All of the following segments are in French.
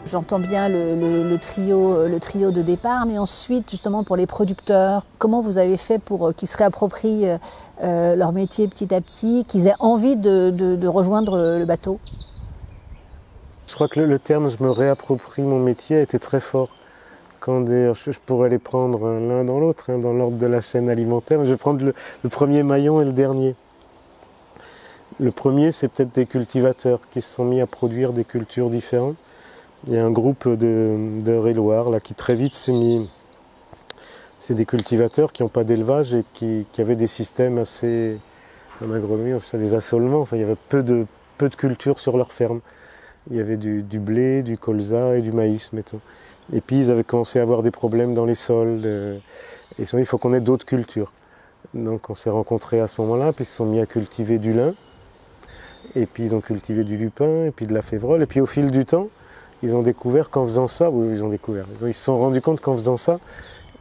J'entends bien le trio de départ, mais ensuite, justement, pour les producteurs, comment vous avez fait pour qu'ils se réapproprient leur métier petit à petit, qu'ils aient envie de rejoindre le bateau? Je crois que le terme « je me réapproprie mon métier » était très fort. Quand je pourrais les prendre l'un dans l'autre, dans l'ordre de la chaîne alimentaire. Je vais prendre le premier maillon et le dernier. Le premier, c'est peut-être des cultivateurs qui se sont mis à produire des cultures différentes. Il y a un groupe d'Eure-et-Loir là, qui très vite s'est mis. C'est des cultivateurs qui n'ont pas d'élevage et qui avaient des systèmes assez, en agronomie, des assolements. Enfin, il y avait peu de cultures sur leur ferme. Il y avait du blé, du colza et du maïs, mettons. Et puis ils avaient commencé à avoir des problèmes dans les sols. Et ils se sont dit, il faut qu'on ait d'autres cultures. Donc on s'est rencontrés à ce moment-là, puis ils se sont mis à cultiver du lin. Et puis ils ont cultivé du lupin, et puis de la févrole. Et puis au fil du temps, ils ont découvert qu'en faisant ça, ils se sont rendus compte qu'en faisant ça,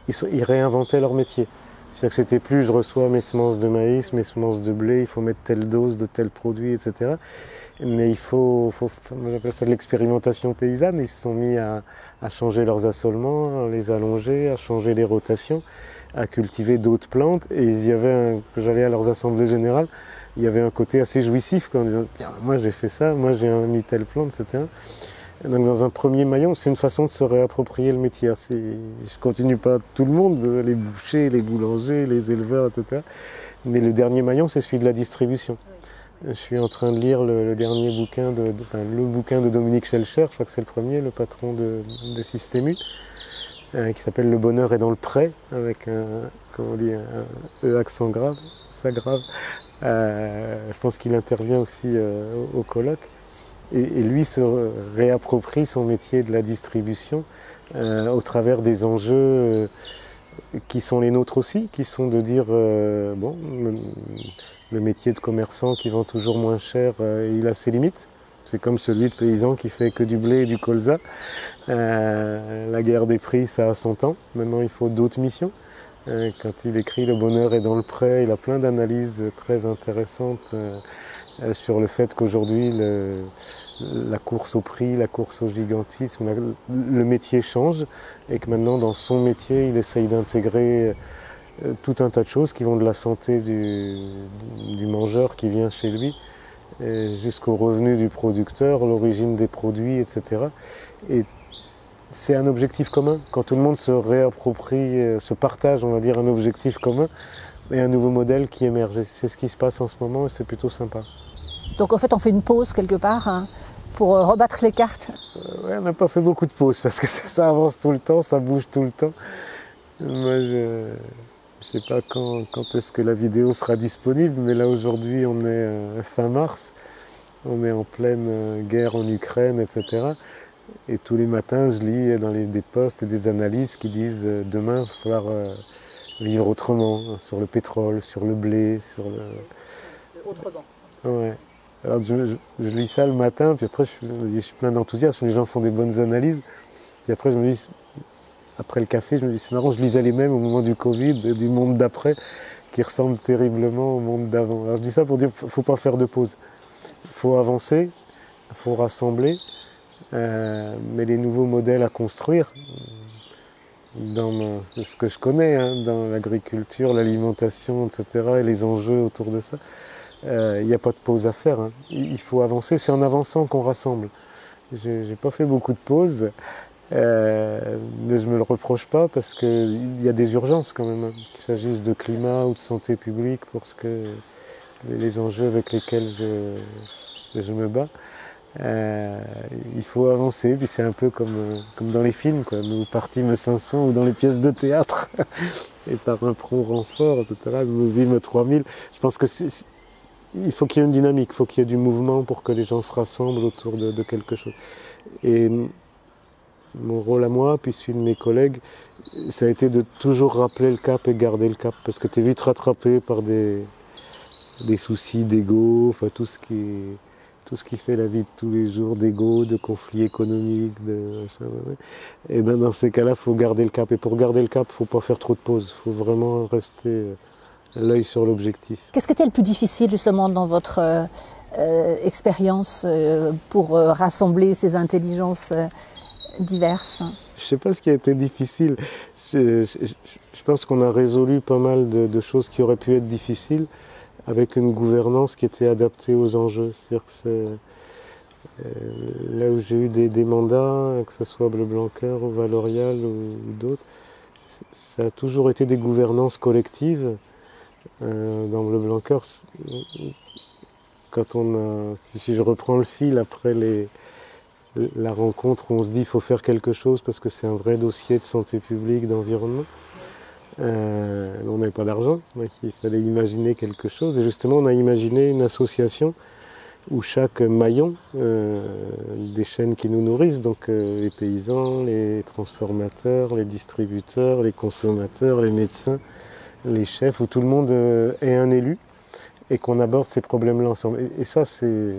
ils réinventaient leur métier. C'est-à-dire que c'était plus je reçois mes semences de maïs, mes semences de blé, il faut mettre telle dose de tel produit, etc. Mais il faut j'appelle ça de l'expérimentation paysanne. Ils se sont mis à changer leurs assolements, à les allonger, à changer les rotations, à cultiver d'autres plantes. Et il y avait j'allais à leurs assemblées générales, il y avait un côté assez jouissif quand on disait tiens, moi j'ai fait ça, moi j'ai mis telle plante, etc. Donc dans un premier maillon, c'est une façon de se réapproprier le métier. Je ne continue pas tout le monde, les bouchers, les boulangers, les éleveurs, etc. Mais le dernier maillon, c'est celui de la distribution. Je suis en train de lire le dernier bouquin, le bouquin de Dominique Schelcher, je crois que c'est le premier, le patron de Système U, qui s'appelle Le bonheur est dans le pré, avec un E accent grave, ça grave. Je pense qu'il intervient aussi au colloque. Et lui se réapproprie son métier de la distribution au travers des enjeux qui sont les nôtres aussi, qui sont de dire, bon, le métier de commerçant qui vend toujours moins cher, il a ses limites. C'est comme celui de paysan qui fait que du blé et du colza. La guerre des prix, ça a son temps. Maintenant, il faut d'autres missions. Quand il écrit « Le bonheur est dans le pré », il a plein d'analyses très intéressantes sur le fait qu'aujourd'hui, la course au prix, la course au gigantisme, le métier change et que maintenant, dans son métier, il essaye d'intégrer tout un tas de choses qui vont de la santé du mangeur qui vient chez lui jusqu'au revenu du producteur, l'origine des produits, etc. Et c'est un objectif commun. Quand tout le monde se réapproprie, se partage, on va dire, un objectif commun, et un nouveau modèle qui émerge. C'est ce qui se passe en ce moment et c'est plutôt sympa. Donc en fait, on fait une pause quelque part hein, pour rebattre les cartes. Ouais, on n'a pas fait beaucoup de pauses parce que ça avance tout le temps, ça bouge tout le temps. Moi, je sais pas quand est-ce que la vidéo sera disponible, mais là aujourd'hui, on est fin mars, on est en pleine guerre en Ukraine, etc. Et tous les matins, je lis dans des posts et des analyses qui disent demain, il va falloir vivre autrement, hein, sur le pétrole, sur le blé, sur le... Autrement. Ouais. Alors je lis ça le matin, puis après je suis plein d'enthousiasme, les gens font des bonnes analyses. Puis après je me dis, après le café, je me dis c'est marrant, je lisais les mêmes au moment du Covid, du monde d'après, qui ressemblent terriblement au monde d'avant. Alors je dis ça pour dire qu'il ne faut pas faire de pause. Il faut avancer, il faut rassembler, mais les nouveaux modèles à construire, dans ce que je connais, hein, dans l'agriculture, l'alimentation, etc., et les enjeux autour de ça, il n'y a pas de pause à faire. Hein. Il faut avancer, c'est en avançant qu'on rassemble. J'ai pas fait beaucoup de pauses, mais je me le reproche pas parce qu'il y a des urgences quand même, hein, qu'il s'agisse de climat ou de santé publique, pour les enjeux avec lesquels je me bats. Il faut avancer, puis c'est un peu comme dans les films, quoi. Nous partîmes 500 ou dans les pièces de théâtre, et par un prompt renfort, etc., nous vîmes 3000. Je pense que il faut qu'il y ait une dynamique, il faut qu'il y ait du mouvement pour que les gens se rassemblent autour de quelque chose. Et mon rôle à moi, puis celui de mes collègues, ça a été de toujours rappeler le cap et garder le cap, parce que tu es vite rattrapé par des soucis d'ego, enfin tout ce qui fait la vie de tous les jours, d'ego, de conflits économiques, et ben dans ces cas-là, il faut garder le cap. Et pour garder le cap, il ne faut pas faire trop de pauses, il faut vraiment rester l'œil sur l'objectif. Qu'est-ce qui était le plus difficile justement dans votre expérience pour rassembler ces intelligences diverses? Je ne sais pas ce qui a été difficile. Je pense qu'on a résolu pas mal de choses qui auraient pu être difficiles avec une gouvernance qui était adaptée aux enjeux. C'est-à-dire que là où j'ai eu des mandats, que ce soit Bleu Blanc Cœur ou Valorial ou d'autres, ça a toujours été des gouvernances collectives. Dans Bleu Blanc Cœur, si je reprends le fil après la rencontre où on se dit qu'il faut faire quelque chose parce que c'est un vrai dossier de santé publique, d'environnement. On n'avait pas d'argent, donc il fallait imaginer quelque chose. Et justement, on a imaginé une association où chaque maillon des chaînes qui nous nourrissent, donc les paysans, les transformateurs, les distributeurs, les consommateurs, les médecins, les chefs, où tout le monde est un élu et qu'on aborde ces problèmes-là ensemble. Et ça, c'est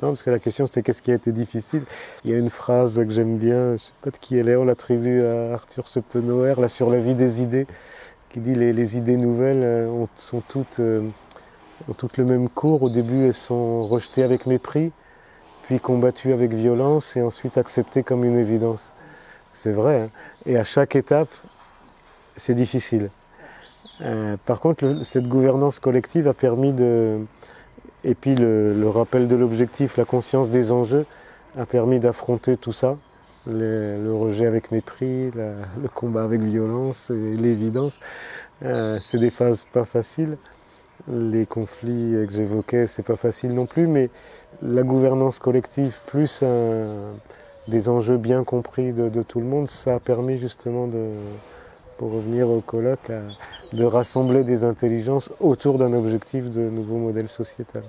marrant parce que la question c'était qu'est-ce qui a été difficile. Il y a une phrase que j'aime bien, je ne sais pas de qui elle est, on l'attribue à Arthur Schopenhauer, là sur la vie des idées, qui dit les idées nouvelles ont toutes le même cours. Au début elles sont rejetées avec mépris, puis combattues avec violence et ensuite acceptées comme une évidence. C'est vrai, hein. Et à chaque étape, c'est difficile. Par contre, cette gouvernance collective a permis et puis le rappel de l'objectif, la conscience des enjeux, a permis d'affronter tout ça. Le rejet avec mépris, le combat avec violence et l'évidence. C'est des phases pas faciles. Les conflits que j'évoquais, c'est pas facile non plus, mais la gouvernance collective plus des enjeux bien compris de tout le monde, ça a permis justement pour revenir au colloque, de rassembler des intelligences autour d'un objectif de nouveau modèle sociétal.